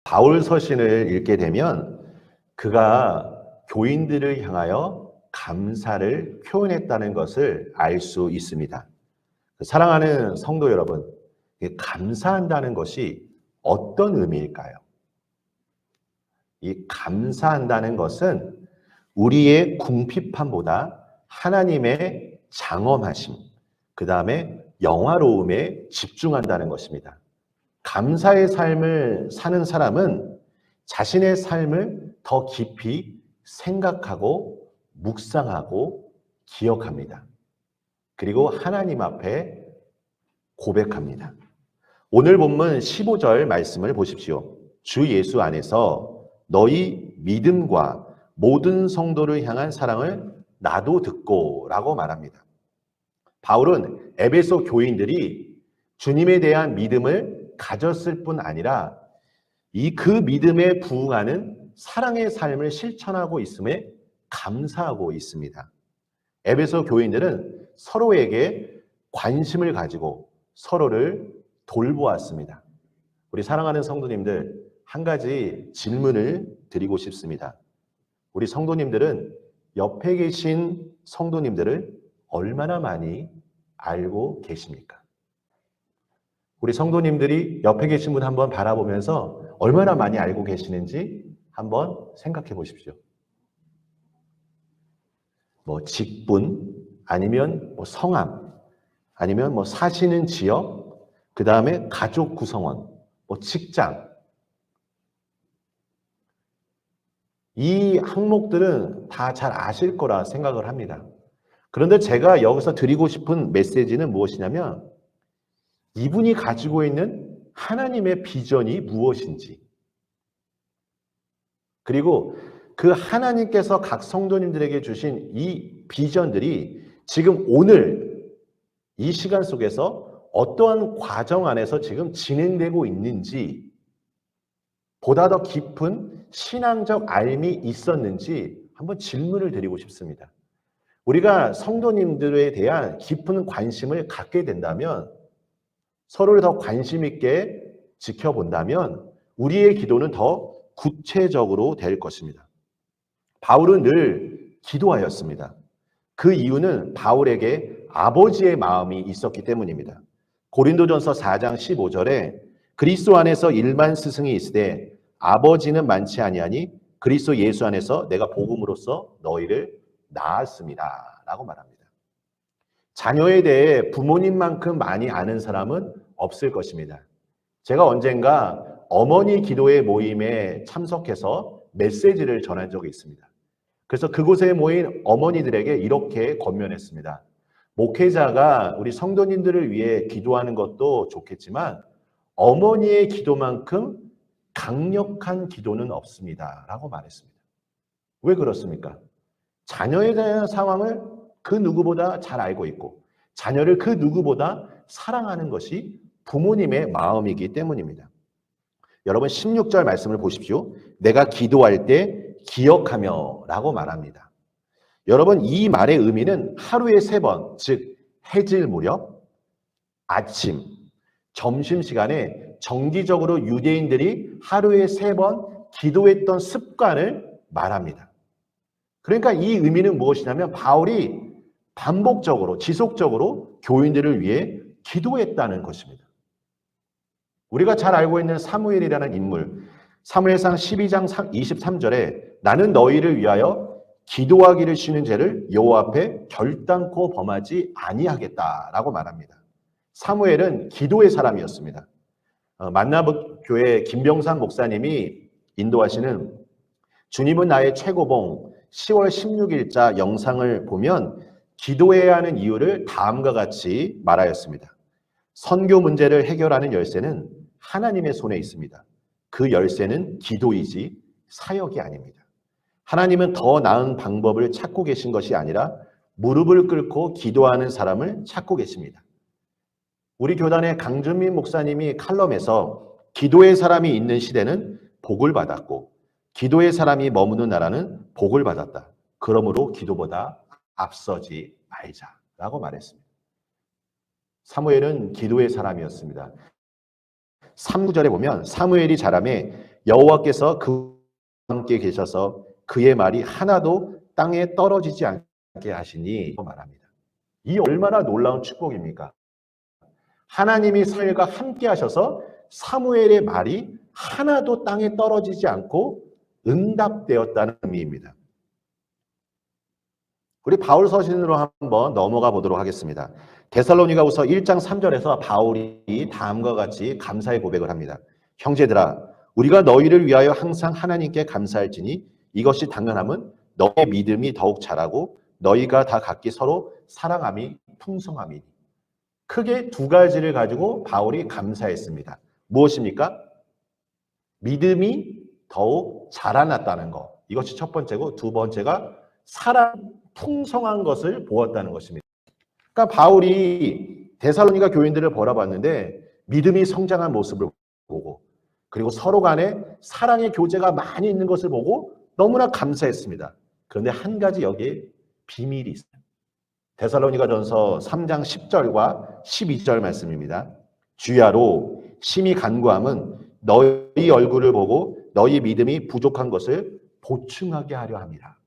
바울 서신을 읽게 되면 그가 교인들을 향하여 감사를 표현했다는 것을 알 수 있습니다. 사랑하는 성도 여러분, 감사한다는 것이 어떤 의미일까요? 이 감사한다는 것은 우리의 궁핍함보다 하나님의 장엄하심, 그 다음에 영화로움에 집중한다는 것입니다. 감사의 삶을 사는 사람은 자신의 삶을 더 깊이 생각하고 묵상하고 기억합니다. 그리고 하나님 앞에 고백합니다. 오늘 본문 15절 말씀을 보십시오. 주 예수 안에서 너희 믿음과 모든 성도를 향한 사랑을 나도 듣고 라고 말합니다. 바울은 에베소 교인들이 주님에 대한 믿음을 가졌을 뿐 아니라 그 믿음에 부응하는 사랑의 삶을 실천하고 있음에 감사하고 있습니다. 에베소 교인들은 서로에게 관심을 가지고 서로를 돌보았습니다. 우리 사랑하는 성도님들, 한 가지 질문을 드리고 싶습니다. 우리 성도님들은 옆에 계신 성도님들을 얼마나 많이 알고 계십니까? 우리 성도님들이 옆에 계신 분 한번 바라보면서 얼마나 많이 알고 계시는지 한번 생각해 보십시오. 직분, 아니면 성함, 아니면 사시는 지역, 그 다음에 가족 구성원, 직장. 이 항목들은 다 잘 아실 거라 생각을 합니다. 그런데 제가 여기서 드리고 싶은 메시지는 무엇이냐면 이분이 가지고 있는 하나님의 비전이 무엇인지, 그리고 그 하나님께서 각 성도님들에게 주신 이 비전들이 지금 오늘 이 시간 속에서 어떠한 과정 안에서 지금 진행되고 있는지, 보다 더 깊은 신앙적 알미 있었는지 한번 질문을 드리고 싶습니다. 우리가 성도님들에 대한 깊은 관심을 갖게 된다면, 서로를 더 관심 있게 지켜본다면 우리의 기도는 더 구체적으로 될 것입니다. 바울은 늘 기도하였습니다. 그 이유는 바울에게 아버지의 마음이 있었기 때문입니다. 고린도전서 4장 15절에 그리스도 안에서 일만 스승이 있으되 아버지는 많지 아니하니 그리스도 예수 안에서 내가 복음으로써 너희를 낳았습니다 라고 말합니다. 자녀에 대해 부모님만큼 많이 아는 사람은 없을 것입니다. 제가 언젠가 어머니 기도회 모임에 참석해서 메시지를 전한 적이 있습니다. 그래서 그곳에 모인 어머니들에게 이렇게 권면했습니다. 목회자가 우리 성도님들을 위해 기도하는 것도 좋겠지만 어머니의 기도만큼 강력한 기도는 없습니다 라고 말했습니다. 왜 그렇습니까? 자녀에 대한 상황을 그 누구보다 잘 알고 있고 자녀를 그 누구보다 사랑하는 것이 부모님의 마음이기 때문입니다. 여러분 16절 말씀을 보십시오. 내가 기도할 때 기억하며 라고 말합니다. 여러분 이 말의 의미는 하루에 3번, 즉 해질 무렵, 아침, 점심시간에 정기적으로 유대인들이 하루에 3번 기도했던 습관을 말합니다. 그러니까 이 의미는 무엇이냐면 바울이 반복적으로 지속적으로 교인들을 위해 기도했다는 것입니다. 우리가 잘 알고 있는 사무엘이라는 인물, 사무엘상 12장 23절에 나는 너희를 위하여 기도하기를 쉬는 죄를 여호와 앞에 결단코 범하지 아니하겠다라고 말합니다. 사무엘은 기도의 사람이었습니다. 만나교회 김병삼 목사님이 인도하시는 주님은 나의 최고봉 10월 16일자 영상을 보면 기도해야 하는 이유를 다음과 같이 말하였습니다. 선교 문제를 해결하는 열쇠는 하나님의 손에 있습니다. 그 열쇠는 기도이지 사역이 아닙니다. 하나님은 더 나은 방법을 찾고 계신 것이 아니라 무릎을 꿇고 기도하는 사람을 찾고 계십니다. 우리 교단의 강준민 목사님이 칼럼에서 기도의 사람이 있는 시대는 복을 받았고 기도의 사람이 머무는 나라는 복을 받았다. 그러므로 기도보다 앞서지 말자라고 말했습니다. 사무엘은 기도의 사람이었습니다. 3구절에 보면 사무엘이 자라매 여호와께서 그와 함께 계셔서 그의 말이 하나도 땅에 떨어지지 않게 하시니 말합니다. 이 얼마나 놀라운 축복입니까? 하나님이 사무엘과 함께 하셔서 사무엘의 말이 하나도 땅에 떨어지지 않고 응답되었다는 의미입니다. 우리 바울 서신으로 한번 넘어가 보도록 하겠습니다. 데살로니가후서 1장 3절에서 바울이 다음과 같이 감사의 고백을 합니다. 형제들아, 우리가 너희를 위하여 항상 하나님께 감사할지니 이것이 당연함은 너의 믿음이 더욱 자라고 너희가 다 각기 서로 사랑함이 풍성함이니. 크게 두 가지를 가지고 바울이 감사했습니다. 무엇입니까? 믿음이 더욱 자라났다는 것. 이것이 첫 번째고, 두 번째가 사랑 풍성한 것을 보았다는 것입니다. 그러니까 바울이 데살로니가 교인들을 바라봤는데 믿음이 성장한 모습을 보고, 그리고 서로 간에 사랑의 교제가 많이 있는 것을 보고 너무나 감사했습니다. 그런데 한 가지 여기에 비밀이 있어요. 데살로니가전서 3장 10절과 12절 말씀입니다. 주야로 심히 간구함은 너희 얼굴을 보고 너희 믿음이 부족한 것을 보충하게 하려 함이라.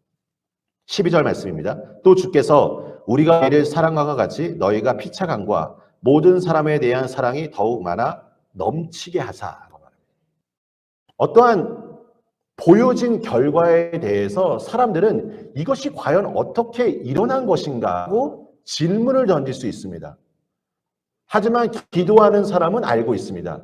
12절 말씀입니다. 또 주께서 우리가 이를 사랑과 같이 너희가 피차감과 모든 사람에 대한 사랑이 더욱 많아 넘치게 하사. 어떠한 보여진 결과에 대해서 사람들은 이것이 과연 어떻게 일어난 것인가 하고 질문을 던질 수 있습니다. 하지만 기도하는 사람은 알고 있습니다.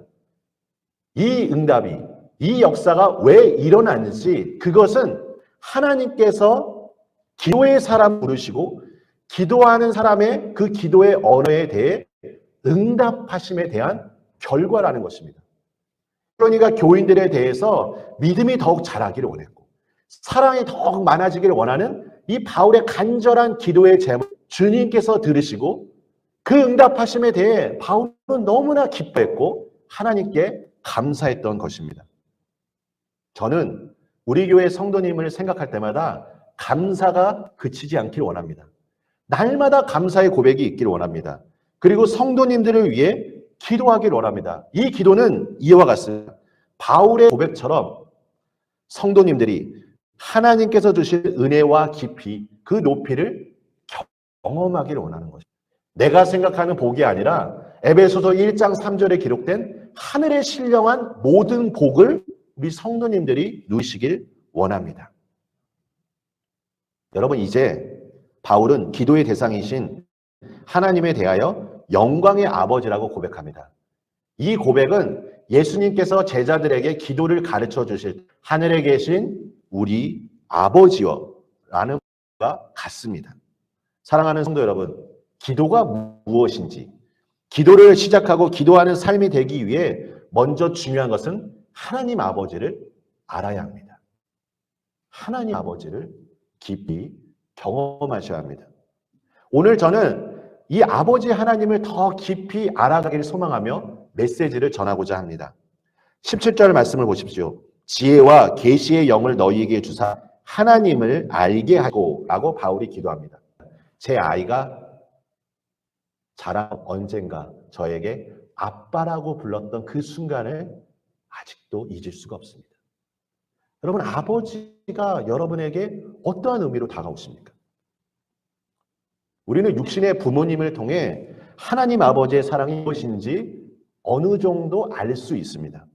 이 응답이, 이 역사가 왜 일어났는지 그것은 하나님께서 기도의 사람 부르시고 기도하는 사람의 그 기도의 언어에 대해 응답하심에 대한 결과라는 것입니다. 그러니까 교인들에 대해서 믿음이 더욱 자라기를 원했고 사랑이 더욱 많아지기를 원하는 이 바울의 간절한 기도의 제목 주님께서 들으시고 그 응답하심에 대해 바울은 너무나 기뻐했고 하나님께 감사했던 것입니다. 저는 우리 교회 성도님을 생각할 때마다 감사가 그치지 않길 원합니다. 날마다 감사의 고백이 있기를 원합니다. 그리고 성도님들을 위해 기도하길 원합니다. 이 기도는 이와 같습니다. 바울의 고백처럼 성도님들이 하나님께서 주실 은혜와 깊이 그 높이를 경험하기를 원하는 것입니다. 내가 생각하는 복이 아니라 에베소서 1장 3절에 기록된 하늘의 신령한 모든 복을 우리 성도님들이 누리시길 원합니다. 여러분, 이제 바울은 기도의 대상이신 하나님에 대하여 영광의 아버지라고 고백합니다. 이 고백은 예수님께서 제자들에게 기도를 가르쳐 주실 하늘에 계신 우리 아버지여라는 것과 같습니다. 사랑하는 성도 여러분, 기도가 무엇인지, 기도를 시작하고 기도하는 삶이 되기 위해 먼저 중요한 것은 하나님 아버지를 알아야 합니다. 하나님 아버지를 깊이 경험하셔야 합니다. 오늘 저는 이 아버지 하나님을 더 깊이 알아가기를 소망하며 메시지를 전하고자 합니다. 17절 말씀을 보십시오. 지혜와 계시의 영을 너희에게 주사 하나님을 알게 하고 라고 바울이 기도합니다. 제 아이가 자라 언젠가 저에게 아빠라고 불렀던 그 순간을 아직도 잊을 수가 없습니다. 여러분, 아버지가 여러분에게 어떠한 의미로 다가오십니까? 우리는 육신의 부모님을 통해 하나님 아버지의 사랑이 무엇인지 어느 정도 알 수 있습니다.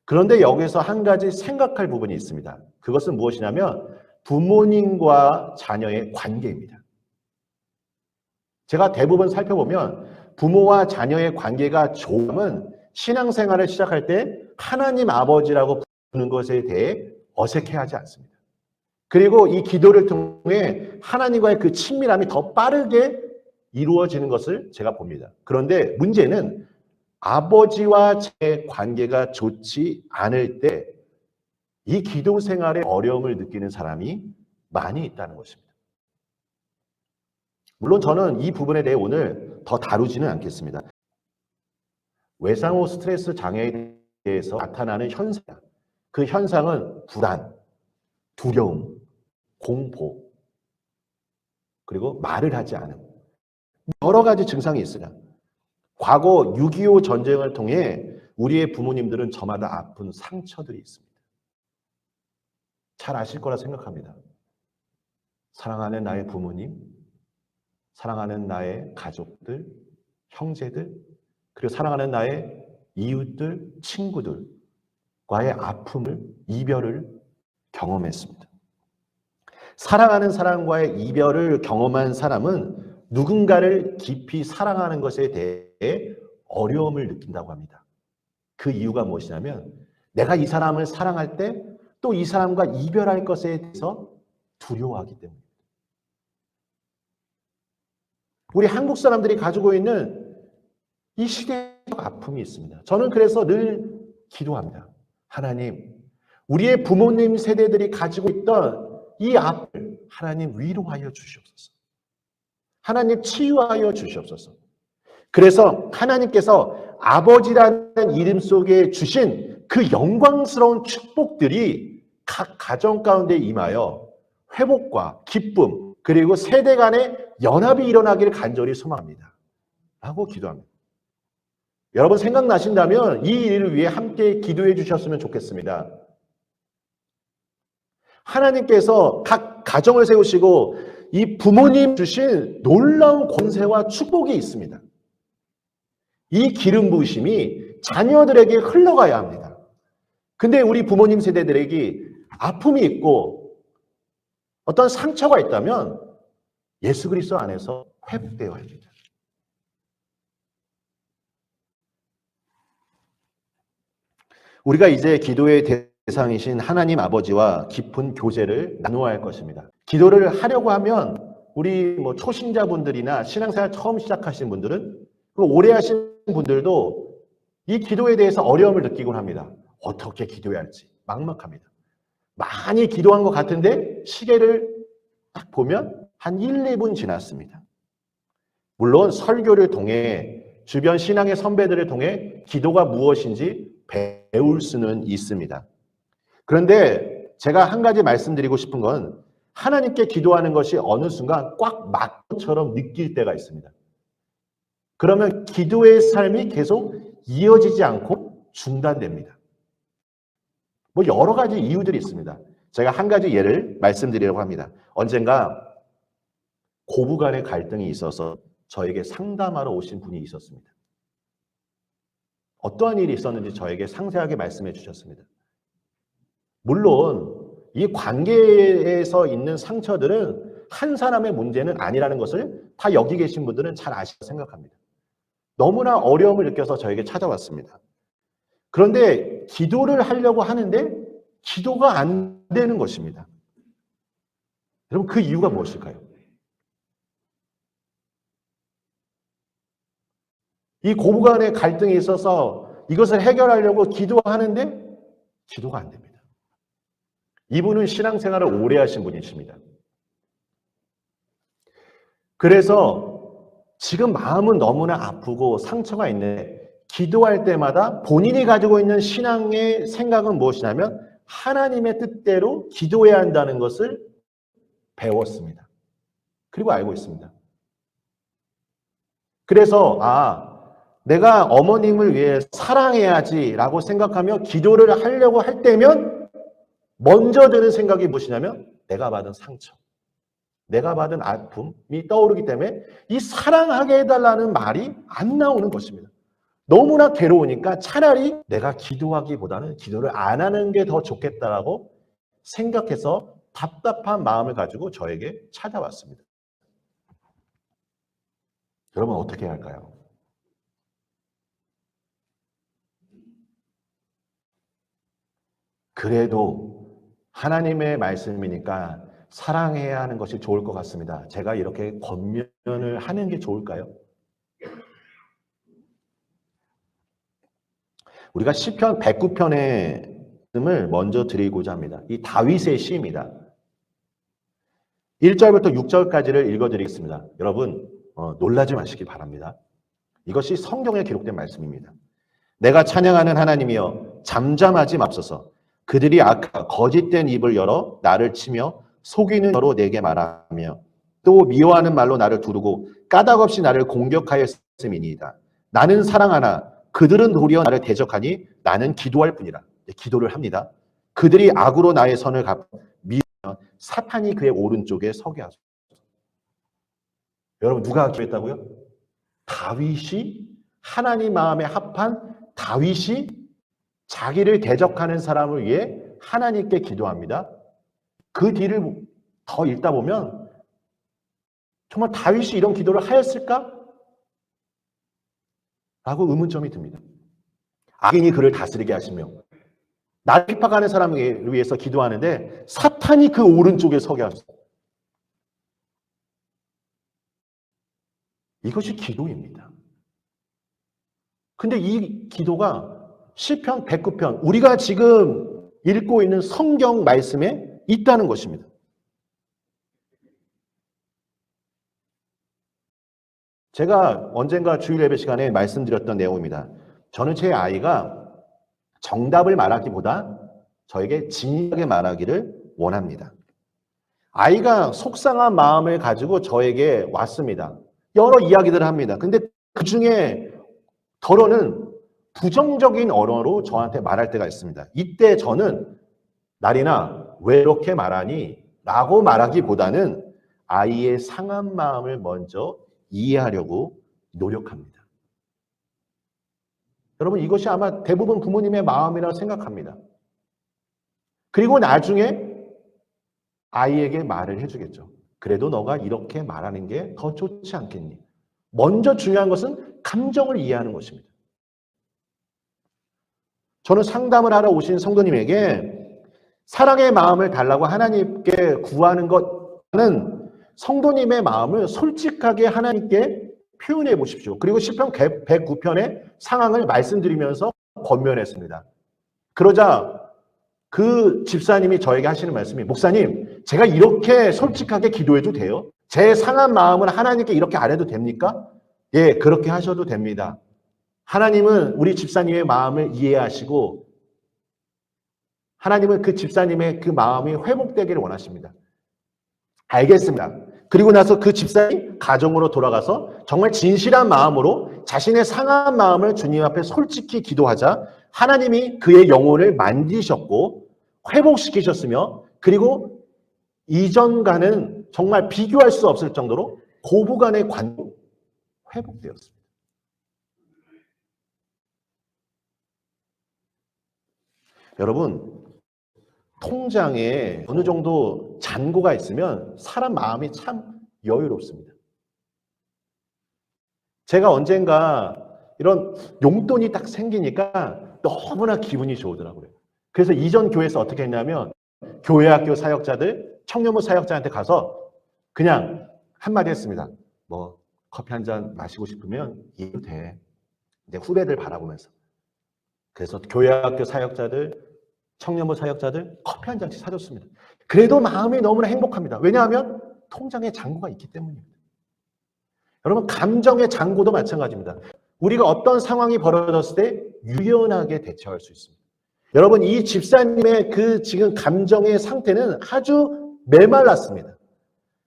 그런데 여기서 한 가지 생각할 부분이 있습니다. 그것은 무엇이냐면 부모님과 자녀의 관계입니다. 제가 대부분 살펴보면 부모와 자녀의 관계가 좋으면 신앙생활을 시작할 때 하나님 아버지라고 부르는 것에 대해 어색해하지 않습니다. 그리고 이 기도를 통해 하나님과의 그 친밀함이 더 빠르게 이루어지는 것을 제가 봅니다. 그런데 문제는 아버지와 제 관계가 좋지 않을 때 이 기도 생활에 어려움을 느끼는 사람이 많이 있다는 것입니다. 물론 저는 이 부분에 대해 오늘 더 다루지는 않겠습니다. 외상후 스트레스 장애에 대해서 나타나는 현상, 그 현상은 불안, 두려움, 공포, 그리고 말을 하지 않음. 여러 가지 증상이 있으냐. 과거 6.25 전쟁을 통해 우리의 부모님들은 저마다 아픈 상처들이 있습니다. 잘 아실 거라 생각합니다. 사랑하는 나의 부모님, 사랑하는 나의 가족들, 형제들, 그리고 사랑하는 나의 이웃들, 친구들과의 아픔을, 이별을 경험했습니다. 사랑하는 사람과의 이별을 경험한 사람은 누군가를 깊이 사랑하는 것에 대해 어려움을 느낀다고 합니다. 그 이유가 무엇이냐면 내가 이 사람을 사랑할 때 또 이 사람과 이별할 것에 대해서 두려워하기 때문입니다. 우리 한국 사람들이 가지고 있는 이 시대적 아픔이 있습니다. 저는 그래서 늘 기도합니다. 하나님, 우리의 부모님 세대들이 가지고 있던 이 아픔을 하나님 위로하여 주시옵소서. 하나님 치유하여 주시옵소서. 그래서 하나님께서 아버지라는 이름 속에 주신 그 영광스러운 축복들이 각 가정 가운데 임하여 회복과 기쁨 그리고 세대 간의 연합이 일어나기를 간절히 소망합니다. 라고 기도합니다. 여러분 생각나신다면 이 일을 위해 함께 기도해 주셨으면 좋겠습니다. 하나님께서 각 가정을 세우시고 이 부모님 주신 놀라운 권세와 축복이 있습니다. 이 기름 부으심이 자녀들에게 흘러가야 합니다. 근데 우리 부모님 세대들에게 아픔이 있고 어떤 상처가 있다면 예수 그리스도 안에서 회복되어야 합니다. 우리가 이제 기도의 대상이신 하나님 아버지와 깊은 교제를 나누어야 할 것입니다. 기도를 하려고 하면 우리 초신자분들이나 신앙생활 처음 시작하신 분들은 오래 하신 분들도 이 기도에 대해서 어려움을 느끼곤 합니다. 어떻게 기도해야 할지 막막합니다. 많이 기도한 것 같은데 시계를 딱 보면 한 1, 2분 지났습니다. 물론 설교를 통해 주변 신앙의 선배들을 통해 기도가 무엇인지 배울 수는 있습니다. 그런데 제가 한 가지 말씀드리고 싶은 건 하나님께 기도하는 것이 어느 순간 꽉 막처럼 느낄 때가 있습니다. 그러면 기도의 삶이 계속 이어지지 않고 중단됩니다. 여러 가지 이유들이 있습니다. 제가 한 가지 예를 말씀드리려고 합니다. 언젠가 고부 간의 갈등이 있어서 저에게 상담하러 오신 분이 있었습니다. 어떠한 일이 있었는지 저에게 상세하게 말씀해 주셨습니다. 물론 이 관계에서 있는 상처들은 한 사람의 문제는 아니라는 것을 다 여기 계신 분들은 잘 아시다고 생각합니다. 너무나 어려움을 느껴서 저에게 찾아왔습니다. 그런데 기도를 하려고 하는데 기도가 안 되는 것입니다. 여러분 그 이유가 무엇일까요? 이 고부 간의 갈등이 있어서 이것을 해결하려고 기도하는데 기도가 안 됩니다. 이분은 신앙생활을 오래 하신 분이십니다. 그래서 지금 마음은 너무나 아프고 상처가 있는데 기도할 때마다 본인이 가지고 있는 신앙의 생각은 무엇이냐면 하나님의 뜻대로 기도해야 한다는 것을 배웠습니다. 그리고 알고 있습니다. 그래서 내가 어머님을 위해 사랑해야지라고 생각하며 기도를 하려고 할 때면 먼저 드는 생각이 무엇이냐면 내가 받은 상처, 내가 받은 아픔이 떠오르기 때문에 이 사랑하게 해달라는 말이 안 나오는 것입니다. 너무나 괴로우니까 차라리 내가 기도하기보다는 기도를 안 하는 게 더 좋겠다라고 생각해서 답답한 마음을 가지고 저에게 찾아왔습니다. 여러분 어떻게 해야 할까요? 그래도 하나님의 말씀이니까 사랑해야 하는 것이 좋을 것 같습니다. 제가 이렇게 권면을 하는 게 좋을까요? 우리가 시편 109편의 말씀을 먼저 드리고자 합니다. 이 다윗의 시입니다. 1절부터 6절까지를 읽어드리겠습니다. 여러분 놀라지 마시기 바랍니다. 이것이 성경에 기록된 말씀입니다. 내가 찬양하는 하나님이여 잠잠하지 맙소서. 그들이 악하고 거짓된 입을 열어 나를 치며 속이는 여로 내게 말하며 또 미워하는 말로 나를 두르고 까닭없이 나를 공격하였음이니이다. 나는 사랑하나 그들은 도리어 나를 대적하니 나는 기도할 뿐이라. 기도를 합니다. 그들이 악으로 나의 선을 미루면 사탄이 그의 오른쪽에 서게 하소서. 여러분 누가 기도했다고요? 다윗이 하나님 마음에 합한 다윗이 자기를 대적하는 사람을 위해 하나님께 기도합니다. 그 뒤를 더 읽다 보면 정말 다윗이 이런 기도를 하였을까? 라고 의문점이 듭니다. 악인이 그를 다스리게 하시며 나를 핍박하는 사람을 위해서 기도하는데 사탄이 그 오른쪽에 서게 하소서. 이것이 기도입니다. 근데 이 기도가 시편 109편, 우리가 지금 읽고 있는 성경 말씀에 있다는 것입니다. 제가 언젠가 주일 예배 시간에 말씀드렸던 내용입니다. 저는 제 아이가 정답을 말하기보다 저에게 진리하게 말하기를 원합니다. 아이가 속상한 마음을 가지고 저에게 왔습니다. 여러 이야기들을 합니다. 근데 그 중에 덜어는 부정적인 언어로 저한테 말할 때가 있습니다. 이때 저는 나리나 왜 이렇게 말하니? 라고 말하기보다는 아이의 상한 마음을 먼저 이해하려고 노력합니다. 여러분 이것이 아마 대부분 부모님의 마음이라고 생각합니다. 그리고 나중에 아이에게 말을 해주겠죠. 그래도 너가 이렇게 말하는 게 더 좋지 않겠니? 먼저 중요한 것은 감정을 이해하는 것입니다. 저는 상담을 하러 오신 성도님에게 사랑의 마음을 달라고 하나님께 구하는 것은 성도님의 마음을 솔직하게 하나님께 표현해 보십시오. 그리고 시편 109편의 상황을 말씀드리면서 권면했습니다. 그러자 그 집사님이 저에게 하시는 말씀이 목사님, 제가 이렇게 솔직하게 기도해도 돼요? 제 상한 마음을 하나님께 이렇게 안 해도 됩니까? 예, 그렇게 하셔도 됩니다. 하나님은 우리 집사님의 마음을 이해하시고 하나님은 그 집사님의 그 마음이 회복되기를 원하십니다. 알겠습니다. 그리고 나서 그 집사님 가정으로 돌아가서 정말 진실한 마음으로 자신의 상한 마음을 주님 앞에 솔직히 기도하자 하나님이 그의 영혼을 만지셨고 회복시키셨으며 그리고 이전과는 정말 비교할 수 없을 정도로 고부간의 관계가 회복되었습니다. 여러분, 통장에 어느 정도 잔고가 있으면 사람 마음이 참 여유롭습니다. 제가 언젠가 이런 용돈이 딱 생기니까 너무나 기분이 좋더라고요. 그래서 이전 교회에서 어떻게 했냐면 교회학교 사역자들, 청년부 사역자한테 가서 그냥 한마디 했습니다. 뭐 커피 한 잔 마시고 싶으면 이해도 돼. 이제 후배들 바라보면서. 그래서 교회학교 사역자들, 청년부 사역자들 커피 한 잔씩 사줬습니다. 그래도 마음이 너무나 행복합니다. 왜냐하면 통장에 잔고가 있기 때문입니다. 여러분 감정의 잔고도 마찬가지입니다. 우리가 어떤 상황이 벌어졌을 때 유연하게 대처할 수 있습니다. 여러분 이 집사님의 그 지금 감정의 상태는 아주 메말랐습니다.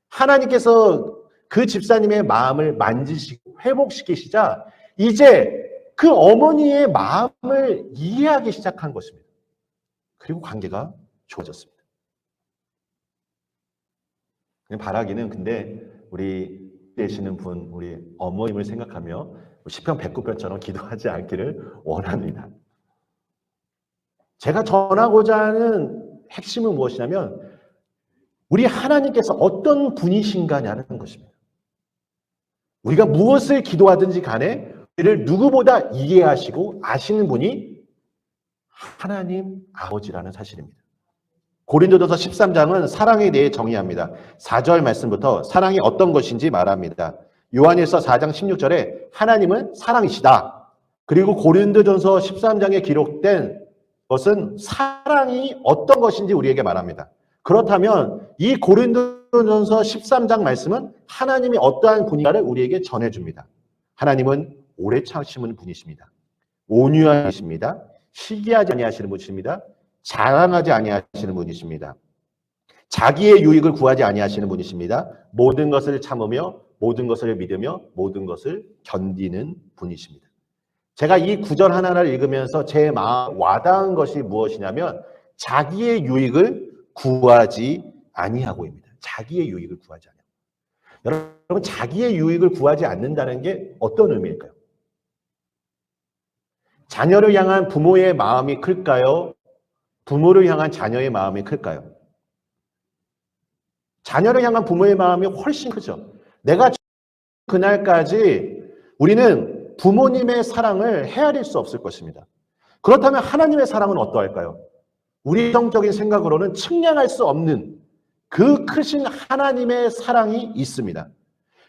하나님께서 그 집사님의 마음을 만지시고 회복시키시자 이제 그 어머니의 마음을 이해하기 시작한 것입니다. 그리고 관계가 좋아졌습니다. 바라기는 근데 우리 되시는 분, 우리 어머님을 생각하며 시편 109편처럼 기도하지 않기를 원합니다. 제가 전하고자 하는 핵심은 무엇이냐면 우리 하나님께서 어떤 분이신가냐는 것입니다. 우리가 무엇을 기도하든지 간에 우리를 누구보다 이해하시고 아시는 분이 하나님 아버지라는 사실입니다. 고린도전서 13장은 사랑에 대해 정의합니다. 4절 말씀부터 사랑이 어떤 것인지 말합니다. 요한일서 4장 16절에 하나님은 사랑이시다. 그리고 고린도전서 13장에 기록된 것은 사랑이 어떤 것인지 우리에게 말합니다. 그렇다면 이 고린도전서 13장 말씀은 하나님이 어떠한 분인가를 우리에게 전해줍니다. 하나님은 오래 참으시는 분이십니다. 온유한 분이십니다. 시기하지 아니하시는 분이십니다. 자랑하지 아니하시는 분이십니다. 자기의 유익을 구하지 아니하시는 분이십니다. 모든 것을 참으며 모든 것을 믿으며 모든 것을 견디는 분이십니다. 제가 이 구절 하나를 읽으면서 제 마음 와닿은 것이 무엇이냐면 자기의 유익을 구하지 아니하고입니다. 자기의 유익을 구하지 아니하고. 여러분, 자기의 유익을 구하지 않는다는 게 어떤 의미일까요? 자녀를 향한 부모의 마음이 클까요? 부모를 향한 자녀의 마음이 클까요? 자녀를 향한 부모의 마음이 훨씬 크죠. 내가 그날까지 우리는 부모님의 사랑을 헤아릴 수 없을 것입니다. 그렇다면 하나님의 사랑은 어떠할까요? 우리 성적인 생각으로는 측량할 수 없는 그 크신 하나님의 사랑이 있습니다.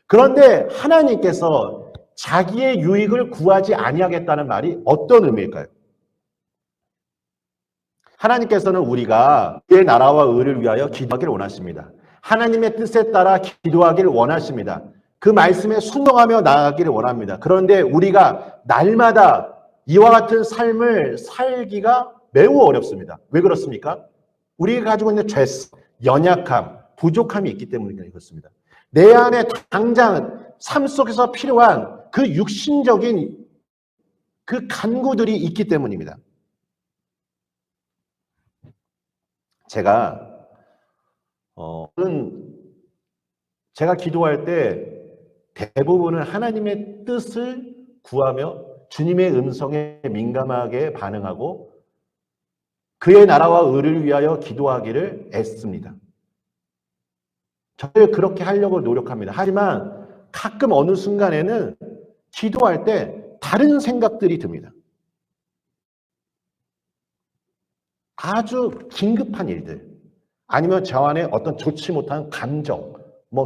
그런데 하나님께서 자기의 유익을 구하지 아니하겠다는 말이 어떤 의미일까요? 하나님께서는 우리가 그의 나라와 의를 위하여 기도하기를 원하십니다. 하나님의 뜻에 따라 기도하기를 원하십니다. 그 말씀에 순종하며 나아가기를 원합니다. 그런데 우리가 날마다 이와 같은 삶을 살기가 매우 어렵습니다. 왜 그렇습니까? 우리가 가지고 있는 죄성, 연약함, 부족함이 있기 때문에 그렇습니다. 내 안에 당장 삶 속에서 필요한 그 육신적인 그 간구들이 있기 때문입니다. 제가 기도할 때 대부분은 하나님의 뜻을 구하며 주님의 음성에 민감하게 반응하고 그의 나라와 의를 위하여 기도하기를 애씁니다. 저를 그렇게 하려고 노력합니다. 하지만 가끔 어느 순간에는 기도할 때 다른 생각들이 듭니다. 아주 긴급한 일들, 아니면 저 안에 어떤 좋지 못한 감정,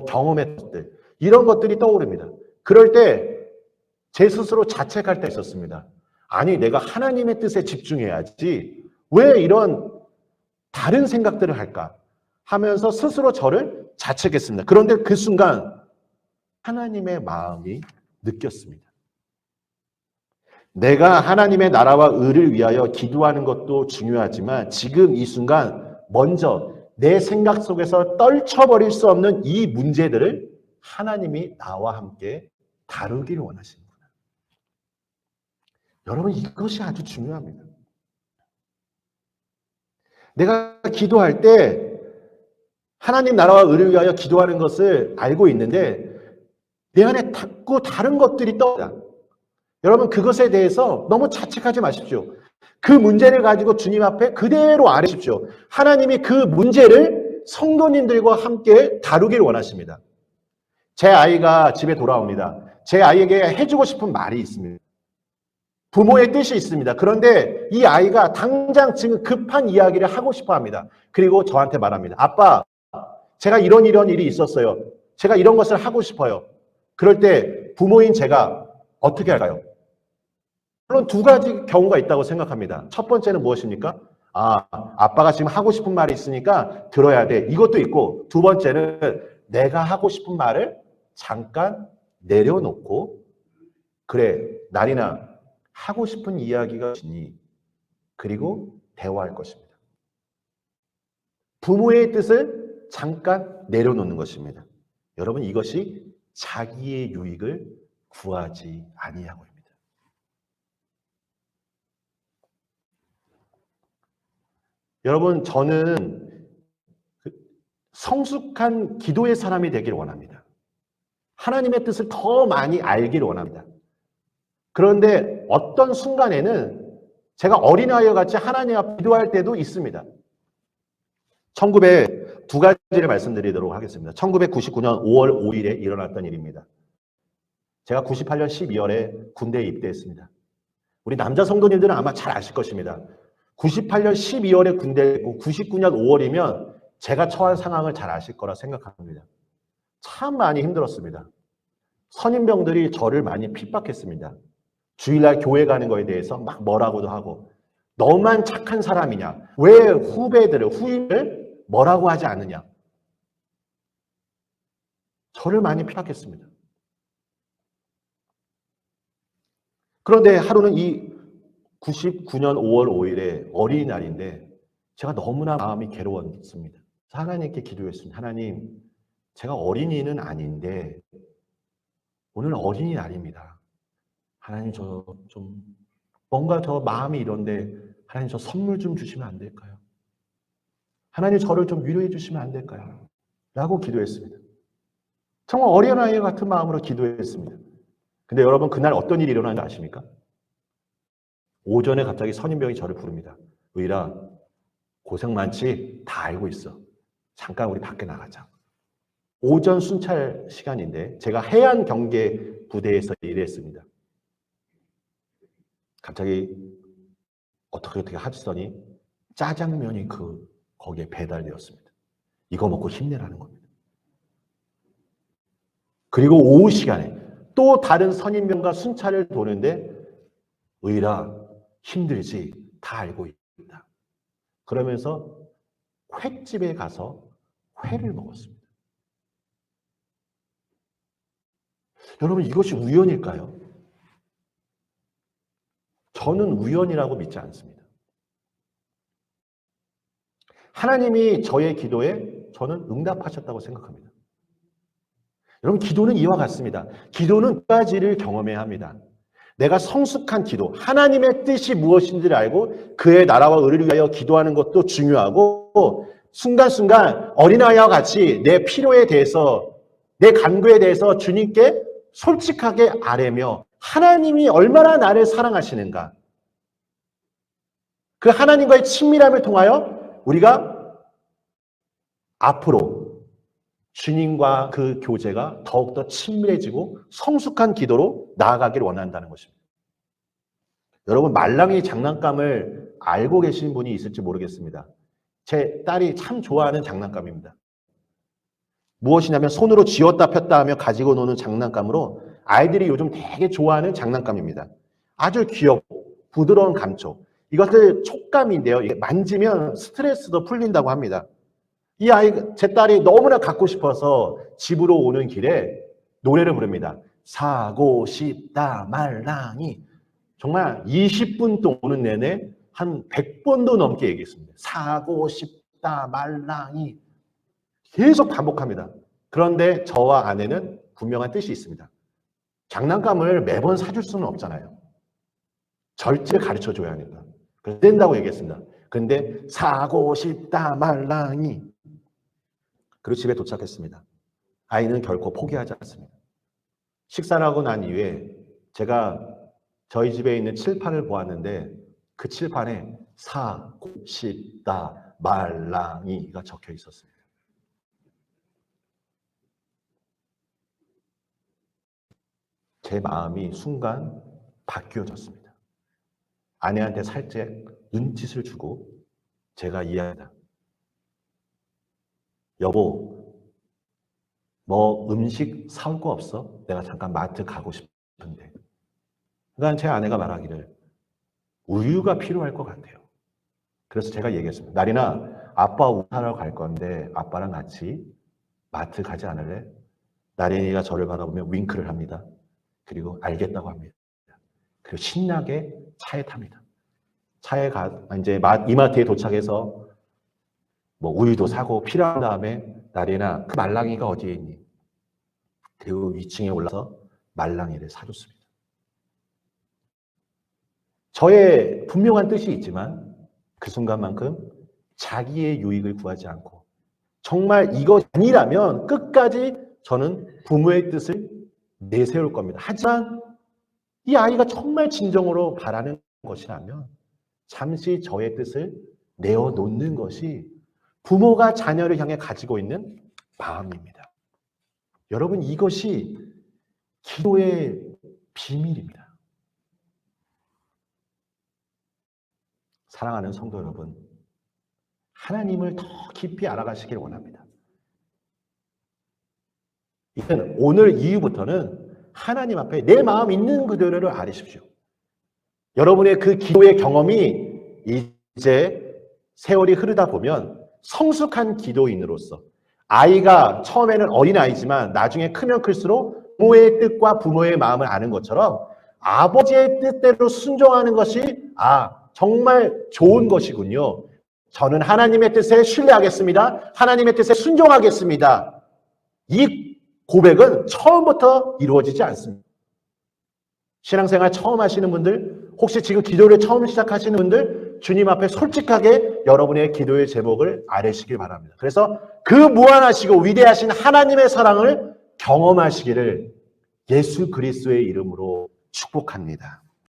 경험의 것들, 이런 것들이 떠오릅니다. 그럴 때 제 스스로 자책할 때 있었습니다. 아니, 내가 하나님의 뜻에 집중해야지 왜 이런 다른 생각들을 할까 하면서 스스로 저를 자책했습니다. 그런데 그 순간 하나님의 마음이 느꼈습니다. 내가 하나님의 나라와 의를 위하여 기도하는 것도 중요하지만 지금 이 순간 먼저 내 생각 속에서 떨쳐버릴 수 없는 이 문제들을 하나님이 나와 함께 다루기를 원하십니다. 여러분, 이것이 아주 중요합니다. 내가 기도할 때 하나님 나라와 의를 위하여 기도하는 것을 알고 있는데 내 안에 자꾸 다른 것들이 떠올라. 여러분, 그것에 대해서 너무 자책하지 마십시오. 그 문제를 가지고 주님 앞에 그대로 아뢰십시오. 하나님이 그 문제를 성도님들과 함께 다루길 원하십니다. 제 아이가 집에 돌아옵니다. 제 아이에게 해주고 싶은 말이 있습니다. 부모의 뜻이 있습니다. 그런데 이 아이가 당장 지금 급한 이야기를 하고 싶어 합니다. 그리고 저한테 말합니다. 아빠, 제가 이런 일이 있었어요. 제가 이런 것을 하고 싶어요. 그럴 때 부모인 제가 어떻게 할까요? 물론 두 가지 경우가 있다고 생각합니다. 첫 번째는 무엇입니까? 아빠가 지금 하고 싶은 말이 있으니까 들어야 돼. 이것도 있고, 두 번째는 내가 하고 싶은 말을 잠깐 내려놓고, 그래, 날이나 하고 싶은 이야기가 있으니, 그리고 대화할 것입니다. 부모의 뜻을 잠깐 내려놓는 것입니다. 여러분, 이것이 자기의 유익을 구하지 아니하고입니다. 여러분, 저는 성숙한 기도의 사람이 되기를 원합니다. 하나님의 뜻을 더 많이 알기를 원합니다. 그런데 어떤 순간에는 제가 어린아이와 같이 하나님 앞에 기도할 때도 있습니다. 두 가지를 말씀드리도록 하겠습니다. 1999년 5월 5일에 일어났던 일입니다. 제가 98년 12월에 군대에 입대했습니다. 우리 남자 성도님들은 아마 잘 아실 것입니다. 98년 12월에 군대에 있고 99년 5월이면 제가 처한 상황을 잘 아실 거라 생각합니다. 참 많이 힘들었습니다. 선임병들이 저를 많이 핍박했습니다. 주일날 교회 가는 거에 대해서 막 뭐라고도 하고, 너만 착한 사람이냐? 왜 후임을 뭐라고 하지 않느냐? 저를 많이 핍박했습니다. 그런데 하루는 이 99년 5월 5일에 어린이날인데 제가 너무나 마음이 괴로웠습니다. 하나님께 기도했습니다. 하나님, 제가 어린이는 아닌데 오늘 어린이날입니다. 하나님, 뭔가 저 마음이 이런데 하나님, 저 선물 좀 주시면 안 될까요? 하나님 저를 좀 위로해 주시면 안 될까요? 라고 기도했습니다. 정말 어린아이 같은 마음으로 기도했습니다. 근데 여러분 그날 어떤 일이 일어나는지 아십니까? 오전에 갑자기 선임병이 저를 부릅니다. 의라, 고생 많지? 다 알고 있어. 잠깐 우리 밖에 나가자. 오전 순찰 시간인데 제가 해안 경계 부대에서 일했습니다. 갑자기 어떻게 하시더니 짜장면이 거기에 배달되었습니다. 이거 먹고 힘내라는 겁니다. 그리고 오후 시간에 또 다른 선임병과 순찰을 도는데 의라 힘들지 다 알고 있다. 그러면서 횟집에 가서 회를 먹었습니다. 여러분 이것이 우연일까요? 저는 우연이라고 믿지 않습니다. 하나님이 저의 기도에 저는 응답하셨다고 생각합니다. 여러분 기도는 이와 같습니다. 기도는 두 가지를 경험해야 합니다. 내가 성숙한 기도, 하나님의 뜻이 무엇인지를 알고 그의 나라와 의를 위하여 기도하는 것도 중요하고 순간순간 어린아이와 같이 내 필요에 대해서 내 간구에 대해서 주님께 솔직하게 아뢰며 하나님이 얼마나 나를 사랑하시는가 그 하나님과의 친밀함을 통하여 우리가 앞으로 주님과 그 교제가 더욱더 친밀해지고 성숙한 기도로 나아가기를 원한다는 것입니다. 여러분 말랑이 장난감을 알고 계신 분이 있을지 모르겠습니다. 제 딸이 참 좋아하는 장난감입니다. 무엇이냐면 손으로 쥐었다 폈다 하며 가지고 노는 장난감으로 아이들이 요즘 되게 좋아하는 장난감입니다. 아주 귀엽고 부드러운 감촉. 이것들 촉감인데요. 이게 만지면 스트레스도 풀린다고 합니다. 제 딸이 너무나 갖고 싶어서 집으로 오는 길에 노래를 부릅니다. 사고 싶다 말랑이. 정말 20분 동안 오는 내내 한 100번도 넘게 얘기했습니다. 사고 싶다 말랑이. 계속 반복합니다. 그런데 저와 아내는 분명한 뜻이 있습니다. 장난감을 매번 사줄 수는 없잖아요. 절제를 가르쳐줘야 하니까. 그래서 된다고 얘기했습니다. 그런데 사고 싶다 말랑이. 그리고 집에 도착했습니다. 아이는 결코 포기하지 않습니다. 식사를 하고 난 이후에 제가 저희 집에 있는 칠판을 보았는데 그 칠판에 사고 싶다 말랑이가 적혀 있었습니다. 제 마음이 순간 바뀌어졌습니다. 아내한테 살짝 눈짓을 주고 제가 이해합니다. 여보, 뭐 음식 사올 거 없어? 내가 잠깐 마트 가고 싶은데. 그러니까 제 아내가 말하기를 우유가 필요할 것 같아요. 그래서 제가 얘기했습니다. 나리나, 아빠 우유 사러 갈 건데 아빠랑 같이 마트 가지 않을래? 나린이가 저를 바라보며 윙크를 합니다. 그리고 알겠다고 합니다. 그리고 신나게 차에 탑니다. 차에 이제 이마트에 도착해서 뭐 우유도 사고 필요한 다음에 나리나 그 말랑이가 어디에 있니? 그리고 위층에 올라서 말랑이를 사줬습니다. 저의 분명한 뜻이 있지만 그 순간만큼 자기의 유익을 구하지 않고 정말 이거 아니라면 끝까지 저는 부모의 뜻을 내세울 겁니다. 하지만 이 아이가 정말 진정으로 바라는 것이라면 잠시 저의 뜻을 내어놓는 것이 부모가 자녀를 향해 가지고 있는 마음입니다. 여러분 이것이 기도의 비밀입니다. 사랑하는 성도 여러분, 하나님을 더 깊이 알아가시길 원합니다. 이제는 오늘 이후부터는 하나님 앞에 내 마음 있는 그대로를 아뢰십시오. 여러분의 그 기도의 경험이 이제 세월이 흐르다 보면 성숙한 기도인으로서 아이가 처음에는 어린아이지만 나중에 크면 클수록 부모의 뜻과 부모의 마음을 아는 것처럼 아버지의 뜻대로 순종하는 것이 정말 좋은 것이군요. 저는 하나님의 뜻에 신뢰하겠습니다. 하나님의 뜻에 순종하겠습니다. 이 고백은 처음부터 이루어지지 않습니다. 신앙생활 처음 하시는 분들, 혹시 지금 기도를 처음 시작하시는 분들, 주님 앞에 솔직하게 여러분의 기도의 제목을 아뢰시길 바랍니다. 그래서 그 무한하시고 위대하신 하나님의 사랑을 경험하시기를 예수 그리스도의 이름으로 축복합니다.